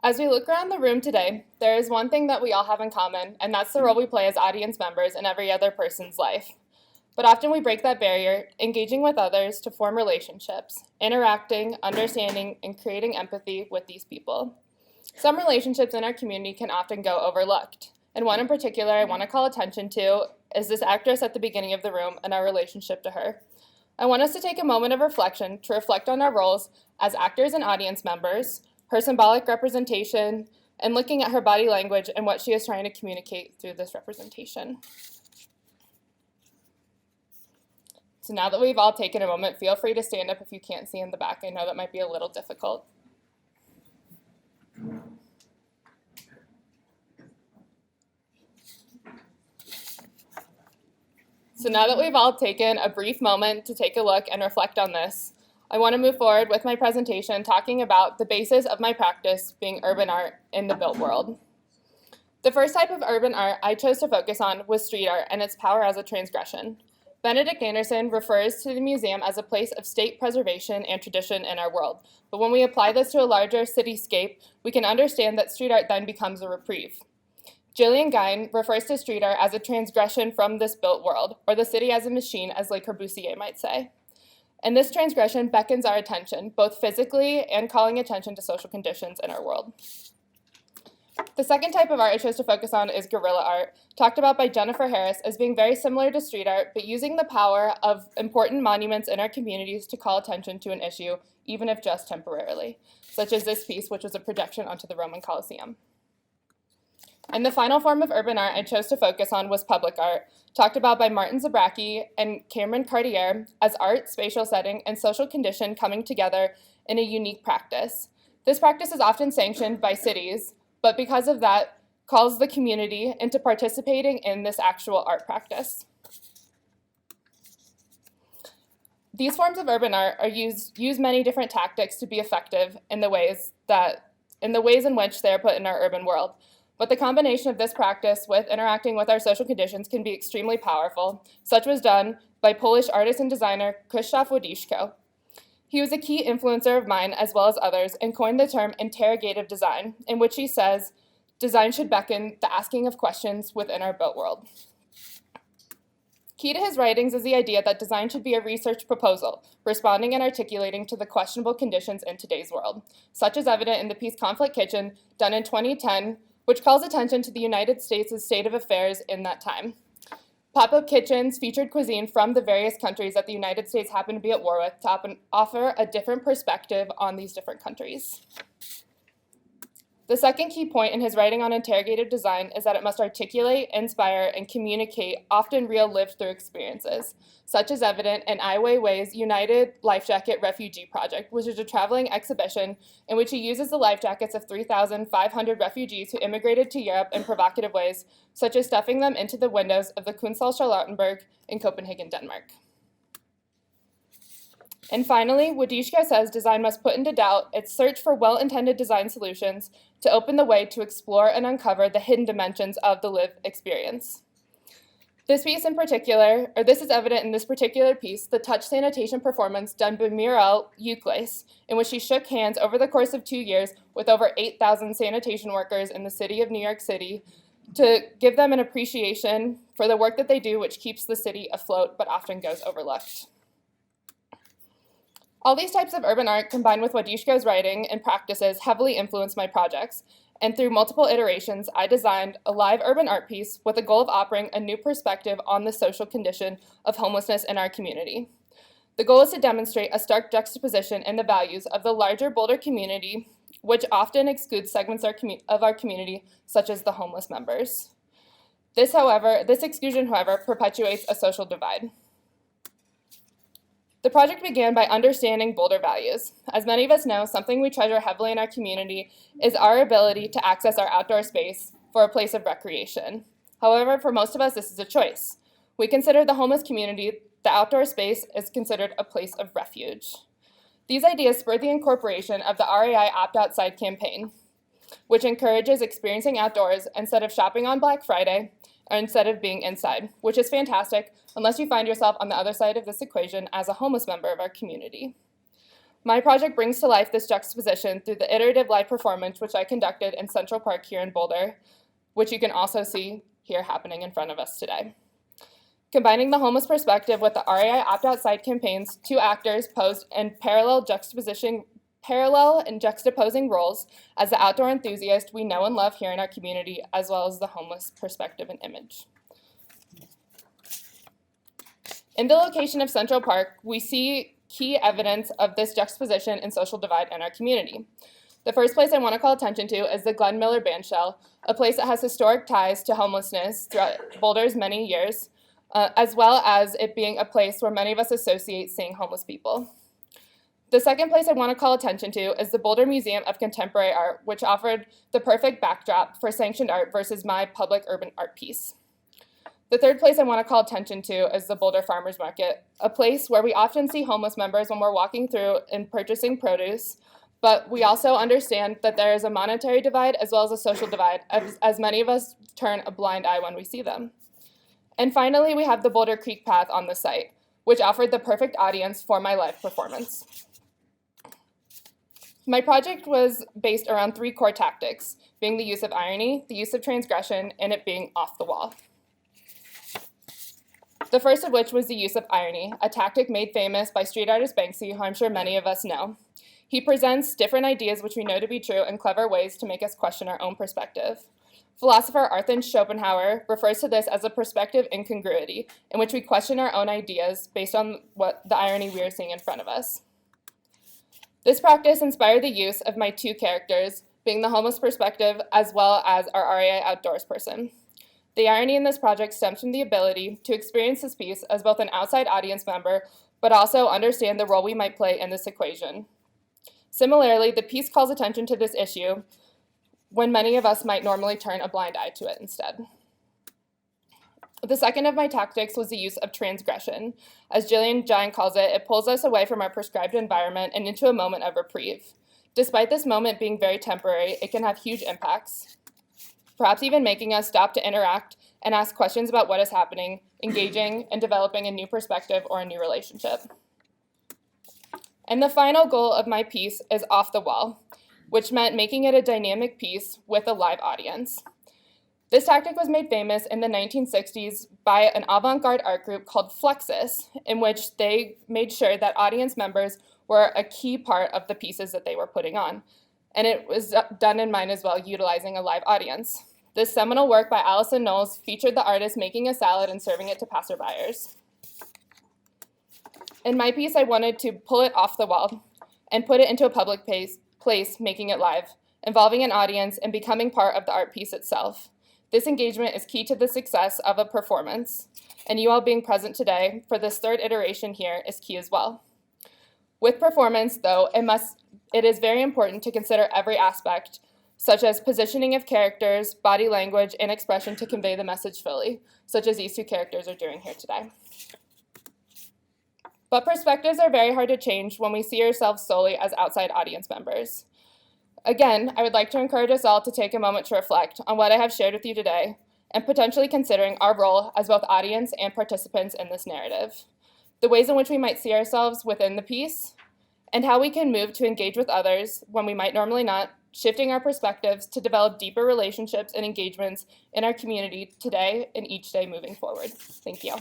As we look around the room today, there is one thing that we all have in common, and that's the role we play as audience members in every other person's life. But often we break that barrier, engaging with others to form relationships, interacting, understanding, and creating empathy with these people. Some relationships in our community can often go overlooked, and one in particular I want to call attention to is this actress at the beginning of the room and our relationship to her. I want us to take a moment of reflection to reflect on our roles as actors and audience members, her symbolic representation, and looking at her body language and what she is trying to communicate through this representation. So now that we've all taken a moment, feel free to stand up if you can't see in the back. I know that might be a little difficult. So now that we've all taken a brief moment to take a look and reflect on this, I want to move forward with my presentation talking about the basis of my practice being urban art in the built world. The first type of urban art I chose to focus on was street art and its power as a transgression. Benedict Anderson refers to the museum as a place of state preservation and tradition in our world, but when we apply this to a larger cityscape, we can understand that street art then becomes a reprieve. Gillian Guine refers to street art as a transgression from this built world, or the city as a machine, as Le Corbusier might say. And this transgression beckons our attention, both physically and calling attention to social conditions in our world. The second type of art I chose to focus on is guerrilla art, talked about by Jennifer Harris as being very similar to street art, but using the power of important monuments in our communities to call attention to an issue, even if just temporarily, such as this piece, which was a projection onto the Roman Colosseum. And the final form of urban art I chose to focus on was public art, talked about by Martin Zabracki and Cameron Cartier as art, spatial setting, and social condition coming together in a unique practice. This practice is often sanctioned by cities, but because of that, calls the community into participating in this actual art practice. These forms of urban art are use many different tactics to be effective in the ways in which they are put in our urban world. But the combination of this practice with interacting with our social conditions can be extremely powerful. Such was done by Polish artist and designer Krzysztof Wodiszko. He was a key influencer of mine, as well as others, and coined the term interrogative design, in which he says, design should beckon the asking of questions within our built world. Key to his writings is the idea that design should be a research proposal, responding and articulating to the questionable conditions in today's world, such as evident in the piece Conflict Kitchen, done in 2010, which calls attention to the United States' state of affairs in that time. Pop-up kitchens featured cuisine from the various countries that the United States happened to be at war with to offer a different perspective on these different countries. The second key point in his writing on interrogative design is that it must articulate, inspire, and communicate often real lived-through experiences, such as evident in Ai Weiwei's United Life Jacket Refugee Project, which is a traveling exhibition in which he uses the life jackets of 3,500 refugees who immigrated to Europe in provocative ways, such as stuffing them into the windows of the Kunsthal Charlottenburg in Copenhagen, Denmark. And finally, Wodiszko says design must put into doubt its search for well-intended design solutions to open the way to explore and uncover the hidden dimensions of the lived experience. This piece in particular, or this is evident in this particular piece, the touch sanitation performance done by Muriel Euclès, in which she shook hands over the course of 2 years with over 8,000 sanitation workers in the city of New York City to give them an appreciation for the work that they do, which keeps the city afloat but often goes overlooked. All these types of urban art combined with Wodiszko's writing and practices heavily influenced my projects, and through multiple iterations, I designed a live urban art piece with the goal of offering a new perspective on the social condition of homelessness in our community. The goal is to demonstrate a stark juxtaposition in the values of the larger Boulder community, which often excludes segments of our community, such as the homeless members. This exclusion, however, perpetuates a social divide. The project began by understanding Boulder values. As many of us know, something we treasure heavily in our community is our ability to access our outdoor space for a place of recreation. However, for most of us, this is a choice. We consider the homeless community, the outdoor space is considered a place of refuge. These ideas spurred the incorporation of the REI Opt Outside campaign, which encourages experiencing outdoors instead of shopping on Black Friday or instead of being inside, which is fantastic unless you find yourself on the other side of this equation as a homeless member of our community. My project brings to life this juxtaposition through the iterative live performance which I conducted in Central Park here in Boulder, which you can also see here happening in front of us today. Combining the homeless perspective with the REI Opt Outside campaigns, two actors posed in parallel and juxtaposing roles as the outdoor enthusiast we know and love here in our community, as well as the homeless perspective and image. In the location of Central Park, we see key evidence of this juxtaposition and social divide in our community. The first place I want to call attention to is the Glenn Miller Bandshell, a place that has historic ties to homelessness throughout Boulder's many years, as well as it being a place where many of us associate seeing homeless people. The second place I want to call attention to is the Boulder Museum of Contemporary Art, which offered the perfect backdrop for sanctioned art versus my public urban art piece. The third place I want to call attention to is the Boulder Farmers Market, a place where we often see homeless members when we're walking through and purchasing produce, but we also understand that there is a monetary divide as well as a social divide, as many of us turn a blind eye when we see them. And finally, we have the Boulder Creek Path on the site, which offered the perfect audience for my live performance. My project was based around three core tactics, being the use of irony, the use of transgression, and it being off the wall. The first of which was the use of irony, a tactic made famous by street artist Banksy, who I'm sure many of us know. He presents different ideas which we know to be true in clever ways to make us question our own perspective. Philosopher Arthur Schopenhauer refers to this as a perspective incongruity, in which we question our own ideas based on what the irony we are seeing in front of us. This practice inspired the use of my two characters, being the homeless perspective as well as our REI outdoors person. The irony in this project stems from the ability to experience this piece as both an outside audience member, but also understand the role we might play in this equation. Similarly, the piece calls attention to this issue when many of us might normally turn a blind eye to it instead. The second of my tactics was the use of transgression. As Gillian Giant calls it, it pulls us away from our prescribed environment and into a moment of reprieve. Despite this moment being very temporary, it can have huge impacts, perhaps even making us stop to interact and ask questions about what is happening, engaging, and developing a new perspective or a new relationship. And the final goal of my piece is off the wall, which meant making it a dynamic piece with a live audience. This tactic was made famous in the 1960s by an avant-garde art group called Fluxus, in which they made sure that audience members were a key part of the pieces that they were putting on. And it was done in mind as well, utilizing a live audience. This seminal work by Alison Knowles featured the artist making a salad and serving it to passerbyers. In my piece, I wanted to pull it off the wall and put it into a public place, making it live, involving an audience and becoming part of the art piece itself. This engagement is key to the success of a performance, and you all being present today for this third iteration here is key as well. With performance, though, it is very important to consider every aspect, such as positioning of characters, body language, and expression to convey the message fully, such as these two characters are doing here today. But perspectives are very hard to change when we see ourselves solely as outside audience members. Again, I would like to encourage us all to take a moment to reflect on what I have shared with you today and potentially considering our role as both audience and participants in this narrative, the ways in which we might see ourselves within the piece, and how we can move to engage with others when we might normally not, shifting our perspectives to develop deeper relationships and engagements in our community today and each day moving forward. Thank you.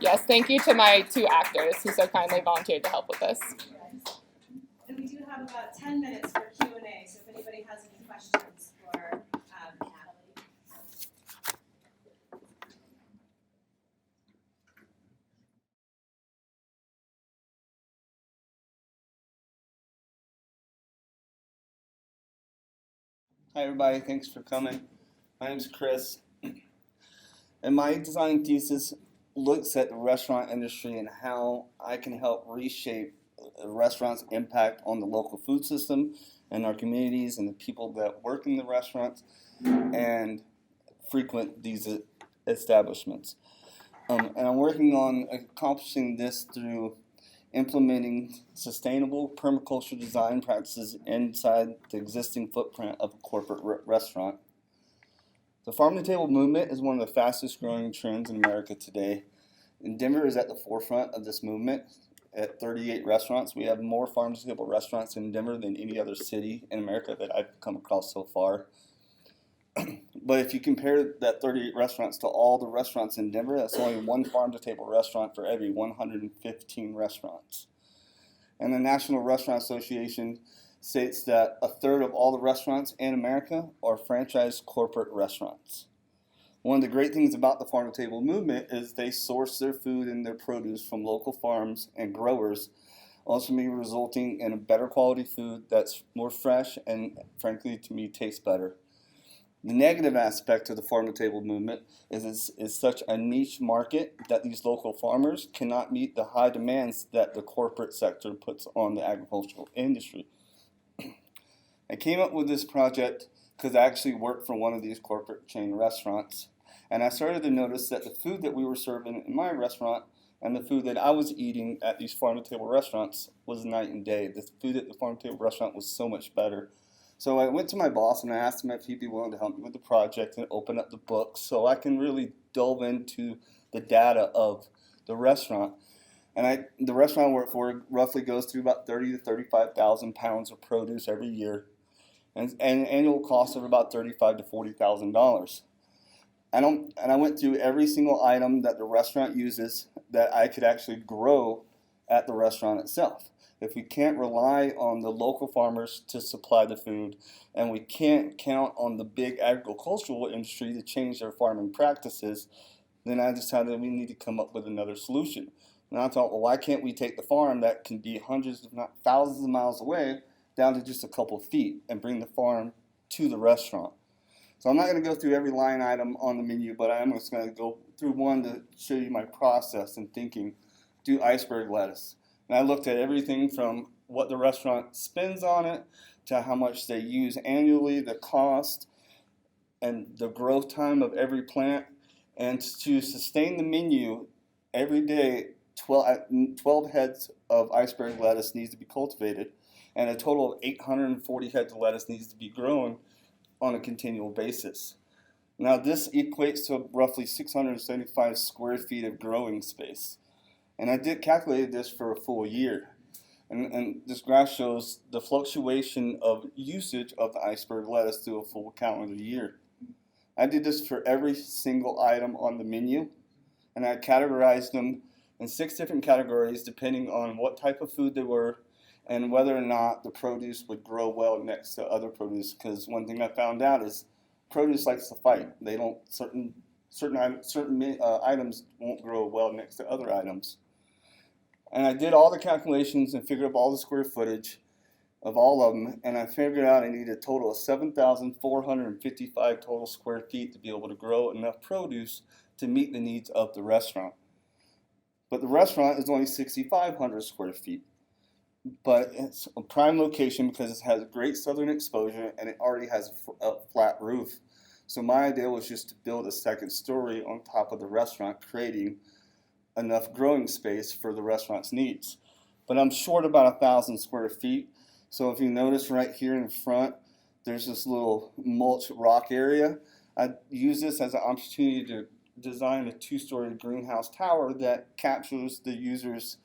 Yes, thank you to my two actors who so kindly volunteered to help with this. Yes. And we do have about 10 minutes for Q&A, so if anybody has any questions for Natalie. Hi everybody, thanks for coming. My name is Chris, and my design thesis looks at the restaurant industry and how I can help reshape the restaurant's impact on the local food system and our communities and the people that work in the restaurants and frequent these establishments. And I'm working on accomplishing this through implementing sustainable permaculture design practices inside the existing footprint of a corporate restaurant. The farm-to-table movement is one of the fastest growing trends in America today. And Denver is at the forefront of this movement. At 38 restaurants, we have more farm-to-table restaurants in Denver than any other city in America that I've come across so far. But if you compare that 38 restaurants to all the restaurants in Denver, that's only one farm-to-table restaurant for every 115 restaurants. And the National Restaurant Association states that a third of all the restaurants in America are franchise corporate restaurants. One of the great things about the farm-to-table movement is they source their food and their produce from local farms and growers, ultimately resulting in a better quality food that's more fresh and, frankly, to me, tastes better. The negative aspect of the farm-to-table movement is such a niche market that these local farmers cannot meet the high demands that the corporate sector puts on the agricultural industry. I came up with this project because I actually worked for one of these corporate chain restaurants, and I started to notice that the food that we were serving in my restaurant and the food that I was eating at these farm-to-table restaurants was night and day. The food at the farm-to-table restaurant was so much better. So I went to my boss and I asked him if he'd be willing to help me with the project and open up the book so I can really delve into the data of the restaurant. And the restaurant I work for roughly goes through about 30 to 35,000 pounds of produce every year, and an annual cost of about $35,000 to $40,000. And I went through every single item that the restaurant uses that I could actually grow at the restaurant itself. If we can't rely on the local farmers to supply the food, and we can't count on the big agricultural industry to change their farming practices, then I decided we need to come up with another solution. And I thought, well, why can't we take the farm that can be hundreds, if not thousands of miles away, down to just a couple feet and bring the farm to the restaurant? So I'm not going to go through every line item on the menu, but I am just going to go through one to show you my process and thinking. Do iceberg lettuce. And I looked at everything from what the restaurant spends on it to how much they use annually, the cost, and the growth time of every plant. And to sustain the menu every day, 12 heads of iceberg lettuce needs to be cultivated, and a total of 840 heads of lettuce needs to be grown on a continual basis. Now this equates to roughly 675 square feet of growing space. And I calculated this for a full year. And this graph shows the fluctuation of usage of the iceberg lettuce through a full calendar year. I did this for every single item on the menu, and I categorized them in 6 different categories depending on what type of food they were and whether or not the produce would grow well next to other produce. Because one thing I found out is produce likes to fight. They don't certain items won't grow well next to other items. And I did all the calculations and figured up all the square footage of all of them, and I figured out I needed a total of 7,455 total square feet to be able to grow enough produce to meet the needs of the restaurant. But the restaurant is only 6,500 square feet. But it's a prime location because it has great southern exposure and it already has a flat roof. So my idea was just to build a second story on top of the restaurant, creating enough growing space for the restaurant's needs. But I'm short about 1,000 square feet. So if you notice right here in front, there's this little mulch rock area. I use this as an opportunity to design a 2-story greenhouse tower that captures the user's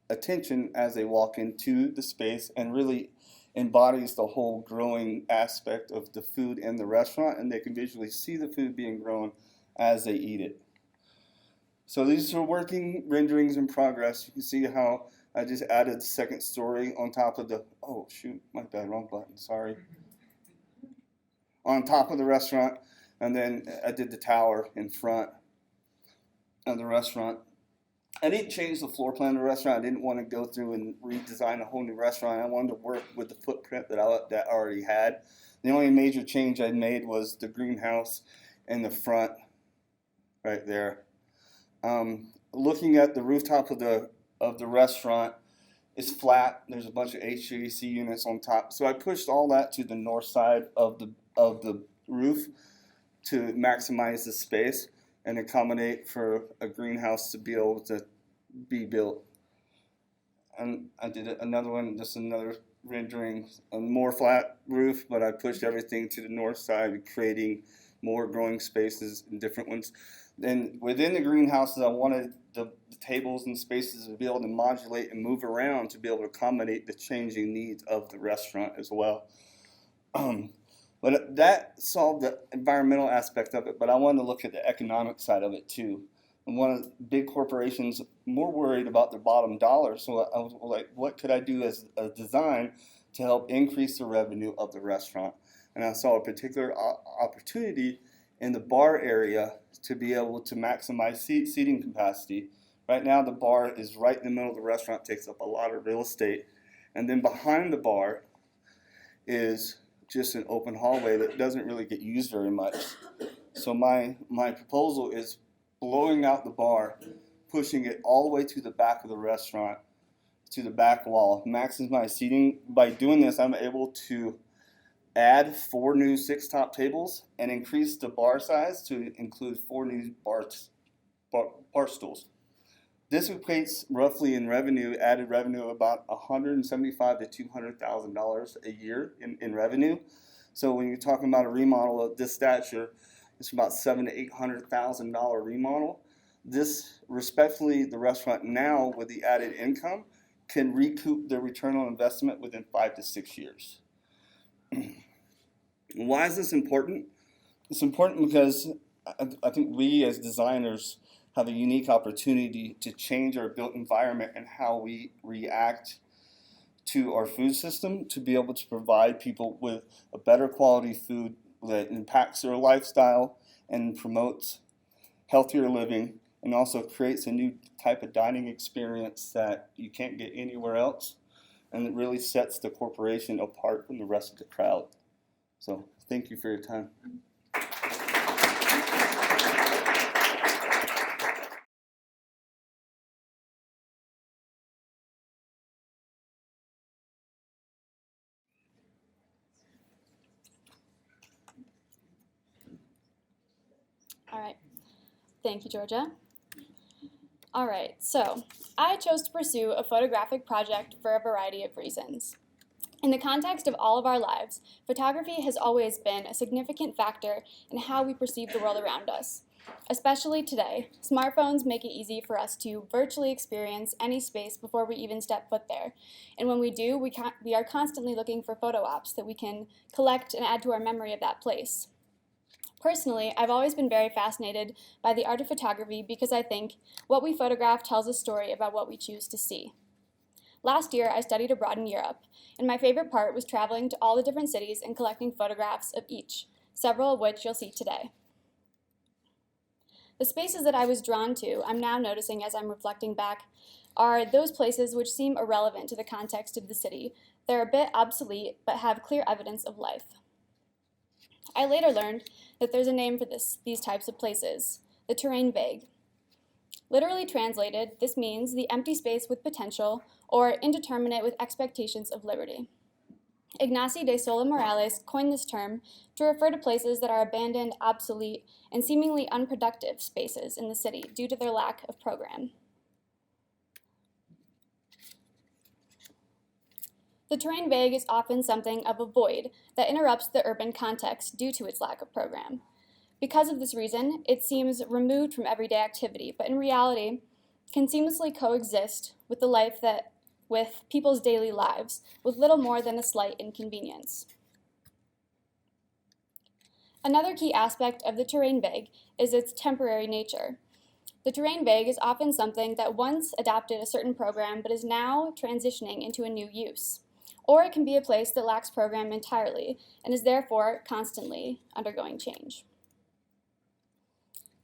attention as they walk into the space and really embodies the whole growing aspect of the food in the restaurant, and they can visually see the food being grown as they eat it. So these are working renderings in progress. You can see how I just added the second story on top of the, oh shoot, my bad, wrong button, sorry. On top of the restaurant, and then I did the tower in front of the restaurant. I didn't change the floor plan of the restaurant. I didn't want to go through and redesign a whole new restaurant. I wanted to work with the footprint that I already had. The only major change I made was the greenhouse in the front, right there. Looking at the rooftop of the restaurant, it's flat. There's a bunch of HVAC units on top. So I pushed all that to the north side of the roof to maximize the space and accommodate for a greenhouse to be able to be built. And I did another one, just another rendering, a more flat roof, but I pushed everything to the north side, creating more growing spaces and different ones. Then within the greenhouses, I wanted the tables and spaces to be able to modulate and move around to be able to accommodate the changing needs of the restaurant as well. But that solved the environmental aspect of it, but I wanted to look at the economic side of it too. And one of the big corporations more worried about their bottom dollar, so I was like, what could I do as a design to help increase the revenue of the restaurant? And I saw a particular opportunity in the bar area to be able to maximize seating capacity. Right now the bar is right in the middle of the restaurant, takes up a lot of real estate. And then behind the bar is just an open hallway that doesn't really get used very much. So my proposal is blowing out the bar, pushing it all the way to the back of the restaurant, to the back wall, maximize seating. By doing this, I'm able to add 4 new 6-top tables and increase the bar size to include 4 new bar stools. This equates roughly in revenue, added revenue, about $175,000 to $200,000 a year in revenue. So when you're talking about a remodel of this stature, it's about $700,000 to $800,000 remodel. This, respectfully, the restaurant now with the added income can recoup their return on investment within 5 to 6 years. Why is this important? It's important because I think we as designers have a unique opportunity to change our built environment and how we react to our food system to be able to provide people with a better quality food that impacts their lifestyle and promotes healthier living, and also creates a new type of dining experience that you can't get anywhere else, and it really sets the corporation apart from the rest of the crowd. So thank you for your time. All right, thank you, Georgia. All right, so I chose to pursue a photographic project for a variety of reasons. In the context of all of our lives, photography has always been a significant factor in how we perceive the world around us. Especially today, smartphones make it easy for us to virtually experience any space before we even step foot there. And when we do, we are constantly looking for photo ops that we can collect and add to our memory of that place. Personally, I've always been very fascinated by the art of photography because I think what we photograph tells a story about what we choose to see. Last year, I studied abroad in Europe, and my favorite part was traveling to all the different cities and collecting photographs of each, several of which you'll see today. The spaces that I was drawn to, I'm now noticing as I'm reflecting back, are those places which seem irrelevant to the context of the city. They're a bit obsolete, but have clear evidence of life. I later learned that there's a name for these types of places, the terrain vague. Literally translated, this means the empty space with potential or indeterminate with expectations of liberty. Ignacio de Sola Morales coined this term to refer to places that are abandoned, obsolete, and seemingly unproductive spaces in the city due to their lack of program. The terrain vague is often something of a void that interrupts the urban context due to its lack of program. Because of this reason, it seems removed from everyday activity, but in reality can seamlessly coexist with with people's daily lives with little more than a slight inconvenience. Another key aspect of the terrain vague is its temporary nature. The terrain vague is often something that once adopted a certain program but is now transitioning into a new use. Or it can be a place that lacks program entirely and is therefore constantly undergoing change.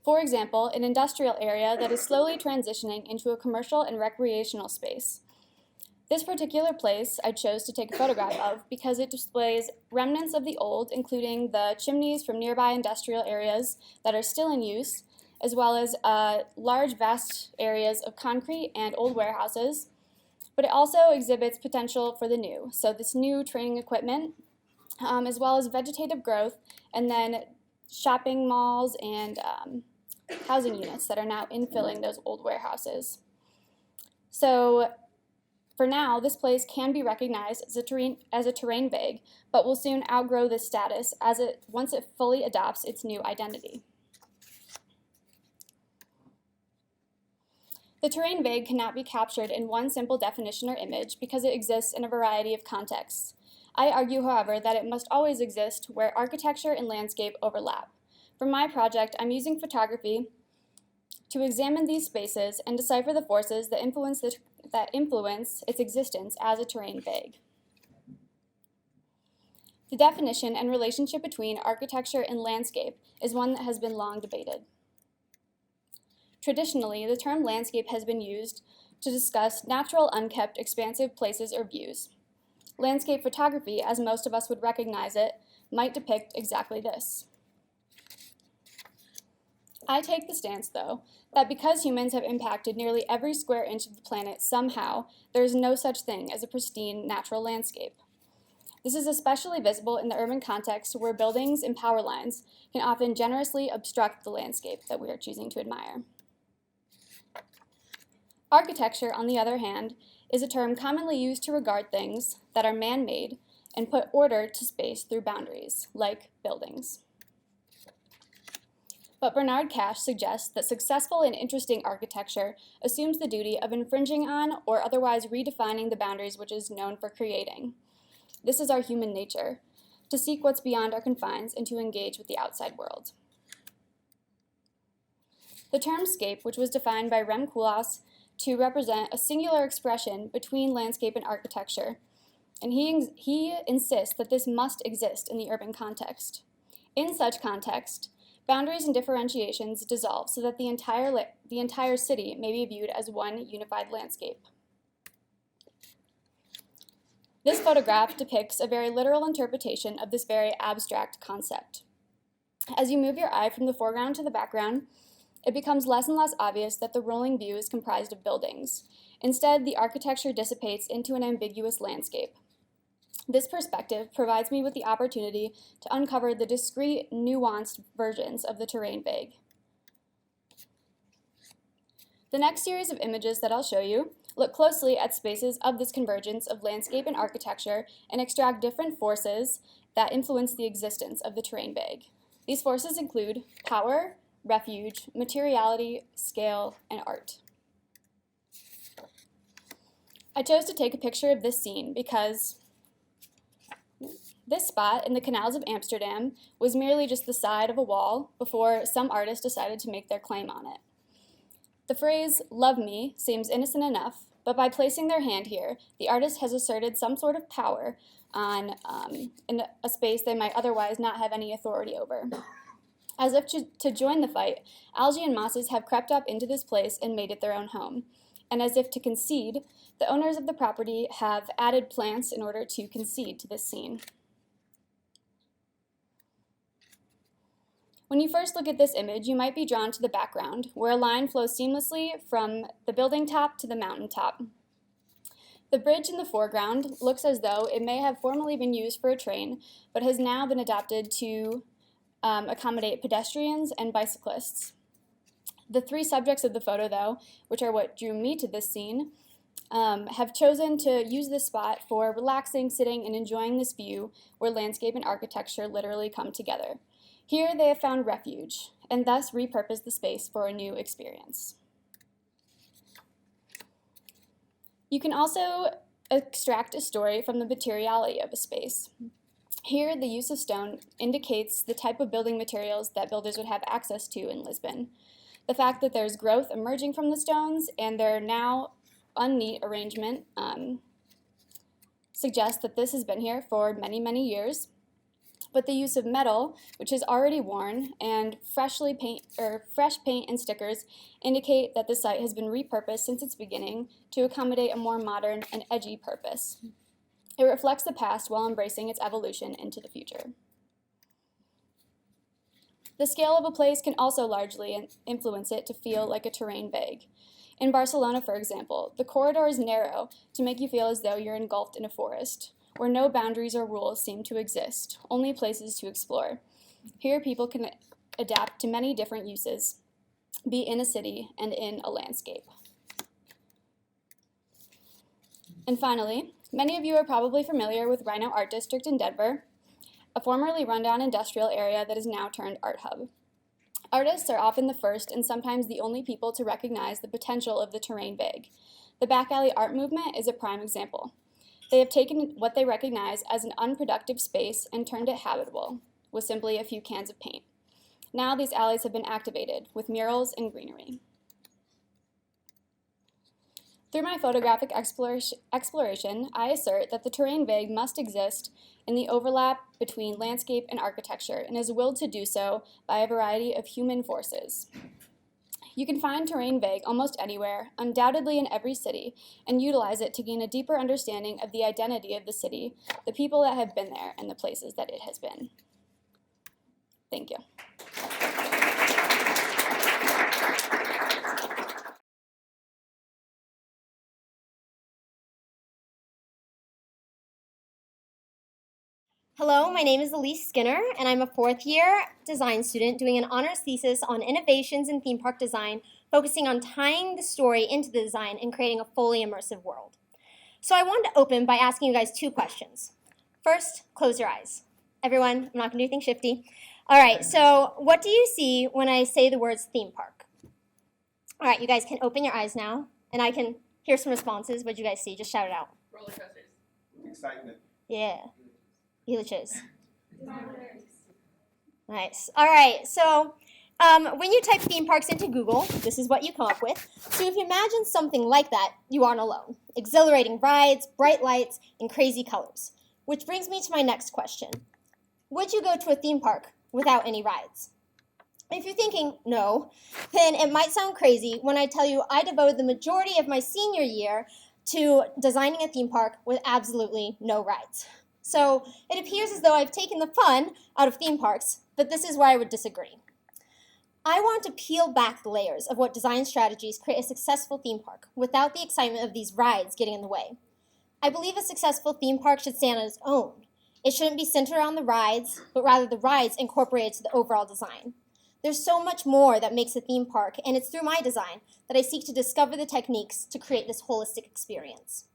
For example, an industrial area that is slowly transitioning into a commercial and recreational space. This particular place I chose to take a photograph of because it displays remnants of the old, including the chimneys from nearby industrial areas that are still in use, as well as large, vast areas of concrete and old warehouses. But it also exhibits potential for the new. So this new training equipment, as well as vegetative growth, and then shopping malls and housing units that are now infilling those old warehouses. So For now, this place can be recognized as a terrain vague, but will soon outgrow this status once it fully adopts its new identity. The terrain vague cannot be captured in one simple definition or image because it exists in a variety of contexts. I argue, however, that it must always exist where architecture and landscape overlap. For my project, I'm using photography to examine these spaces and decipher the forces that influence its existence as a terrain vague. The definition and relationship between architecture and landscape is one that has been long debated. Traditionally, the term landscape has been used to discuss natural, unkept, expansive places or views. Landscape photography, as most of us would recognize it, might depict exactly this. I take the stance, though, that because humans have impacted nearly every square inch of the planet somehow, there is no such thing as a pristine natural landscape. This is especially visible in the urban context where buildings and power lines can often generously obstruct the landscape that we are choosing to admire. Architecture, on the other hand, is a term commonly used to regard things that are man-made and put order to space through boundaries, like buildings. But Bernard Cash suggests that successful and interesting architecture assumes the duty of infringing on or otherwise redefining the boundaries which it is known for creating. This is our human nature, to seek what's beyond our confines and to engage with the outside world. The term scape, which was defined by Rem Koolhaas to represent a singular expression between landscape and architecture, and he insists that this must exist in the urban context. In such context, boundaries and differentiations dissolve so that the entire city may be viewed as one unified landscape. This photograph depicts a very literal interpretation of this very abstract concept. As you move your eye from the foreground to the background, it becomes less and less obvious that the rolling view is comprised of buildings. Instead, the architecture dissipates into an ambiguous landscape. This perspective provides me with the opportunity to uncover the discrete, nuanced versions of the terrain vague. The next series of images that I'll show you look closely at spaces of this convergence of landscape and architecture and extract different forces that influence the existence of the terrain vague. These forces include power, refuge, materiality, scale, and art. I chose to take a picture of this scene because this spot in the canals of Amsterdam was merely just the side of a wall before some artist decided to make their claim on it. The phrase, "love me," seems innocent enough, but by placing their hand here, the artist has asserted some sort of power on in a space they might otherwise not have any authority over. As if to join the fight, algae and mosses have crept up into this place and made it their own home. And as if to concede, the owners of the property have added plants in order to concede to this scene. When you first look at this image, you might be drawn to the background, where a line flows seamlessly from the building top to the mountain top. The bridge in the foreground looks as though it may have formerly been used for a train, but has now been adapted to accommodate pedestrians and bicyclists. The three subjects of the photo, though, which are what drew me to this scene, have chosen to use this spot for relaxing, sitting, and enjoying this view where landscape and architecture literally come together. Here they have found refuge, and thus repurposed the space for a new experience. You can also extract a story from the materiality of a space. Here, the use of stone indicates the type of building materials that builders would have access to in Lisbon. The fact that there's growth emerging from the stones and their now unneat arrangement suggests that this has been here for many, many years. But the use of metal, which is already worn, and fresh paint and stickers indicate that the site has been repurposed since its beginning to accommodate a more modern and edgy purpose. It reflects the past while embracing its evolution into the future. The scale of a place can also largely influence it to feel like a terrain vague. In Barcelona, for example, the corridor is narrow to make you feel as though you're engulfed in a forest, where no boundaries or rules seem to exist, only places to explore. Here, people can adapt to many different uses, be in a city and in a landscape. And finally, many of you are probably familiar with Rhino Art District in Denver, a formerly rundown industrial area that is now turned art hub. Artists are often the first and sometimes the only people to recognize the potential of the terrain vague. The back alley art movement is a prime example. They have taken what they recognize as an unproductive space and turned it habitable with simply a few cans of paint. Now these alleys have been activated with murals and greenery. Through my photographic exploration, I assert that the terrain vague must exist in the overlap between landscape and architecture and is willed to do so by a variety of human forces. You can find terrain vague almost anywhere, undoubtedly in every city, and utilize it to gain a deeper understanding of the identity of the city, the people that have been there, and the places that it has been. Thank you. Hello, my name is Elise Skinner, and I'm a fourth-year design student doing an honors thesis on innovations in theme park design, focusing on tying the story into the design and creating a fully immersive world. So I wanted to open by asking you guys two questions. First, close your eyes. Everyone, I'm not going to do anything shifty. All right, so what do you see when I say the words theme park? All right, you guys can open your eyes now, and I can hear some responses. What did you guys see? Just shout it out. Roller coasters. Excitement. Yeah. Elyse. Nice. All right, so when you type theme parks into Google, this is what you come up with. So if you imagine something like that, you aren't alone. Exhilarating rides, bright lights, and crazy colors. Which brings me to my next question. Would you go to a theme park without any rides? If you're thinking no, then it might sound crazy when I tell you I devoted the majority of my senior year to designing a theme park with absolutely no rides. So it appears as though I've taken the fun out of theme parks, but this is where I would disagree. I want to peel back the layers of what design strategies create a successful theme park without the excitement of these rides getting in the way. I believe a successful theme park should stand on its own. It shouldn't be centered around the rides, but rather the rides incorporated to the overall design. There's so much more that makes a theme park, and it's through my design that I seek to discover the techniques to create this holistic experience.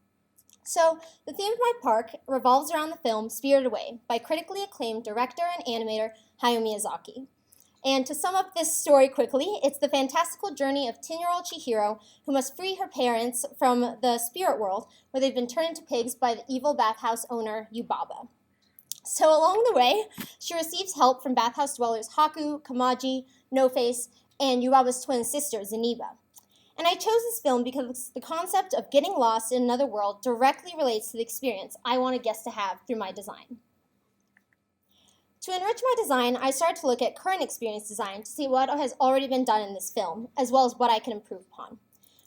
So, the theme of my park revolves around the film Spirited Away by critically acclaimed director and animator Hayao Miyazaki. And to sum up this story quickly, it's the fantastical journey of 10-year-old Chihiro who must free her parents from the spirit world where they've been turned into pigs by the evil bathhouse owner Yubaba. So along the way, she receives help from bathhouse dwellers Haku, Kamaji, No-Face, and Yubaba's twin sister, Zeniba. And I chose this film because the concept of getting lost in another world directly relates to the experience I want a guest to have through my design. To enrich my design, I started to look at current experience design to see what has already been done in this film, as well as what I can improve upon.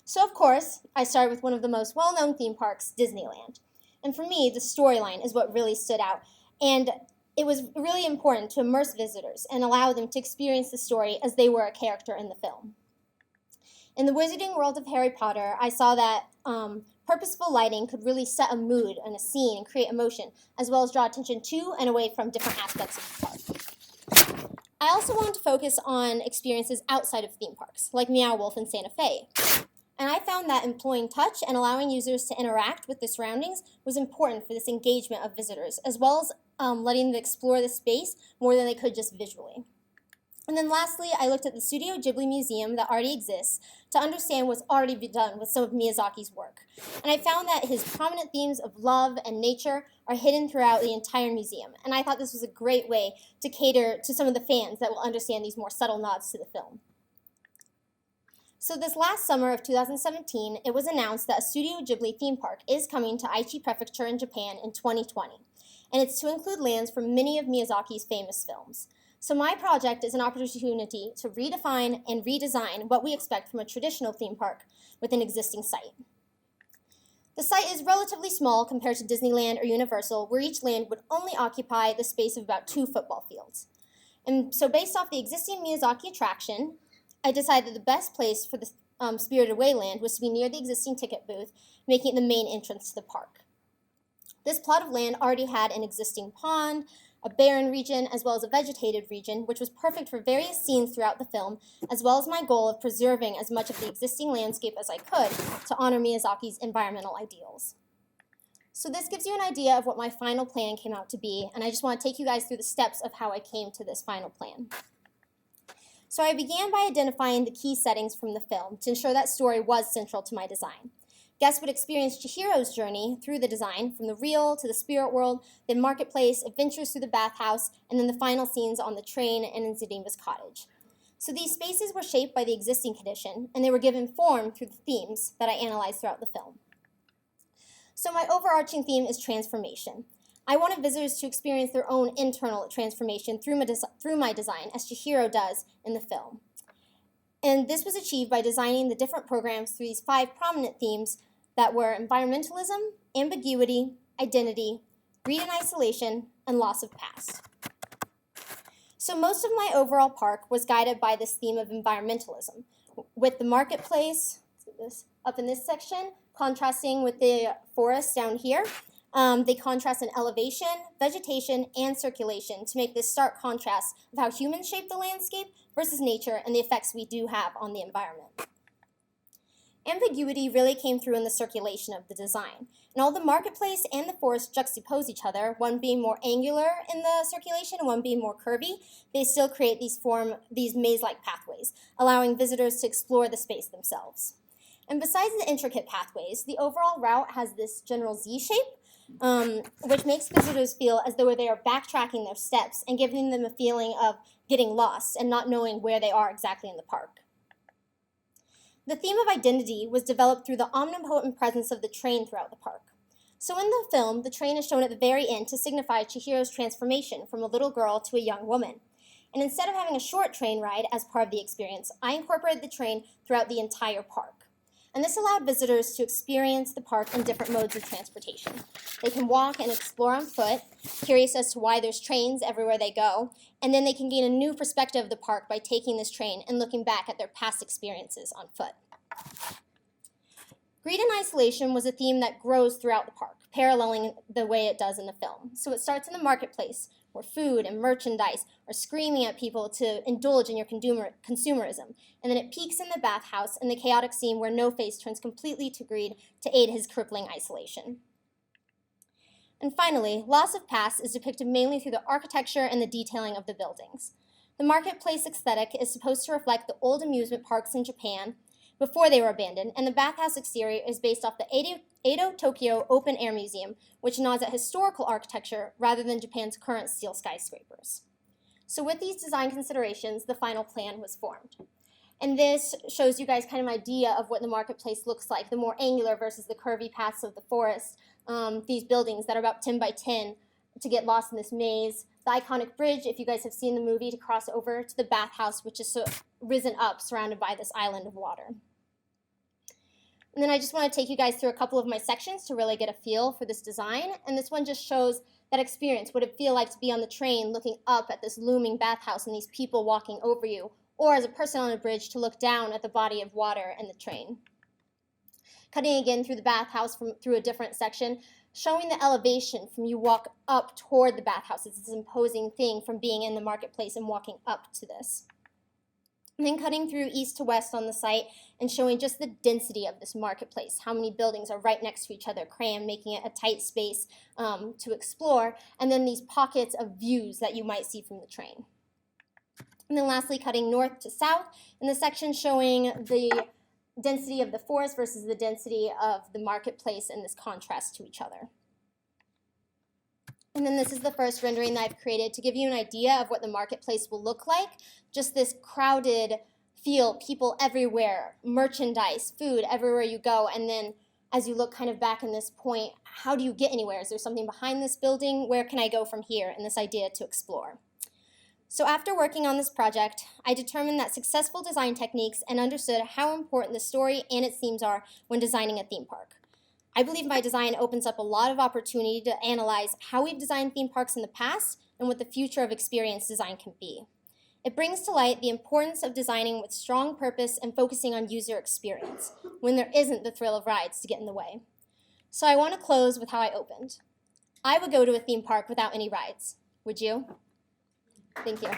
So of course, I started with one of the most well-known theme parks, Disneyland. And for me, the storyline is what really stood out, and it was really important to immerse visitors and allow them to experience the story as they were a character in the film. In the wizarding world of Harry Potter, I saw that purposeful lighting could really set a mood and a scene and create emotion, as well as draw attention to and away from different aspects of the park. I also wanted to focus on experiences outside of theme parks, like Meow Wolf in Santa Fe. And I found that employing touch and allowing users to interact with the surroundings was important for this engagement of visitors, as well as letting them explore the space more than they could just visually. And then lastly, I looked at the Studio Ghibli Museum that already exists to understand what's already been done with some of Miyazaki's work. And I found that his prominent themes of love and nature are hidden throughout the entire museum. And I thought this was a great way to cater to some of the fans that will understand these more subtle nods to the film. So this last summer of 2017, it was announced that a Studio Ghibli theme park is coming to Aichi Prefecture in Japan in 2020. And it's to include lands from many of Miyazaki's famous films. So my project is an opportunity to redefine and redesign what we expect from a traditional theme park with an existing site. The site is relatively small compared to Disneyland or Universal, where each land would only occupy the space of about 2 football fields. And so based off the existing Miyazaki attraction, I decided the best place for the Spirited Away land was to be near the existing ticket booth, making it the main entrance to the park. This plot of land already had an existing pond, a barren region, as well as a vegetated region, which was perfect for various scenes throughout the film, as well as my goal of preserving as much of the existing landscape as I could to honor Miyazaki's environmental ideals. So this gives you an idea of what my final plan came out to be, and I just want to take you guys through the steps of how I came to this final plan. So I began by identifying the key settings from the film to ensure that story was central to my design. Guests would experience Chihiro's journey through the design, from the real to the spirit world, then marketplace, adventures through the bathhouse, and then the final scenes on the train and in Zenima's cottage. So these spaces were shaped by the existing condition, and they were given form through the themes that I analyzed throughout the film. So my overarching theme is transformation. I wanted visitors to experience their own internal transformation through my design, as Chihiro does in the film. And this was achieved by designing the different programs through these 5 prominent themes that were environmentalism, ambiguity, identity, greed and isolation, and loss of past. So most of my overall park was guided by this theme of environmentalism, with the marketplace, up in this section, contrasting with the forest down here. They contrast in elevation, vegetation, and circulation to make this stark contrast of how humans shape the landscape versus nature and the effects we do have on the environment. Ambiguity really came through in the circulation of the design. And all the marketplace and the forest juxtapose each other, one being more angular in the circulation and one being more curvy. They still create these maze-like pathways, allowing visitors to explore the space themselves. And besides the intricate pathways, the overall route has this general Z shape, which makes visitors feel as though they are backtracking their steps and giving them a feeling of getting lost and not knowing where they are exactly in the park. The theme of identity was developed through the omnipotent presence of the train throughout the park. So in the film, the train is shown at the very end to signify Chihiro's transformation from a little girl to a young woman. And instead of having a short train ride as part of the experience, I incorporated the train throughout the entire park. And this allowed visitors to experience the park in different modes of transportation. They can walk and explore on foot, curious as to why there's trains everywhere they go, and then they can gain a new perspective of the park by taking this train and looking back at their past experiences on foot. Greed and isolation was a theme that grows throughout the park, paralleling the way it does in the film. So it starts in the marketplace, where food and merchandise are screaming at people to indulge in your consumerism. And then it peaks in the bathhouse in the chaotic scene where No-Face turns completely to greed to aid his crippling isolation. And finally, loss of past is depicted mainly through the architecture and the detailing of the buildings. The marketplace aesthetic is supposed to reflect the old amusement parks in Japan before they were abandoned, and the bathhouse exterior is based off the Edo Tokyo Open Air Museum, which nods at historical architecture rather than Japan's current steel skyscrapers. So with these design considerations, the final plan was formed. And this shows you guys kind of an idea of what the marketplace looks like, the more angular versus the curvy paths of the forest, these buildings that are about 10 by 10 to get lost in this maze, the iconic bridge, if you guys have seen the movie, to cross over to the bathhouse, which is risen up, surrounded by this island of water. And then I just want to take you guys through a couple of my sections to really get a feel for this design. And this one just shows that experience, what it feel like to be on the train looking up at this looming bathhouse and these people walking over you, or as a person on a bridge to look down at the body of water and the train. Cutting again through the bathhouse through a different section, showing the elevation from you walk up toward the bathhouse. It's this imposing thing from being in the marketplace and walking up to this. And then cutting through east to west on the site and showing just the density of this marketplace, how many buildings are right next to each other, crammed, making it a tight space to explore, and then these pockets of views that you might see from the train. And then lastly, cutting north to south in the section showing the density of the forest versus the density of the marketplace and this contrast to each other. And then this is the first rendering that I've created to give you an idea of what the marketplace will look like. Just this crowded feel, people everywhere, merchandise, food everywhere you go. And then as you look kind of back in this point, how do you get anywhere? Is there something behind this building? Where can I go from here? And this idea to explore. So after working on this project, I determined that successful design techniques and understood how important the story and its themes are when designing a theme park. I believe my design opens up a lot of opportunity to analyze how we've designed theme parks in the past and what the future of experience design can be. It brings to light the importance of designing with strong purpose and focusing on user experience when there isn't the thrill of rides to get in the way. So I want to close with how I opened. I would go to a theme park without any rides. Would you? Thank you.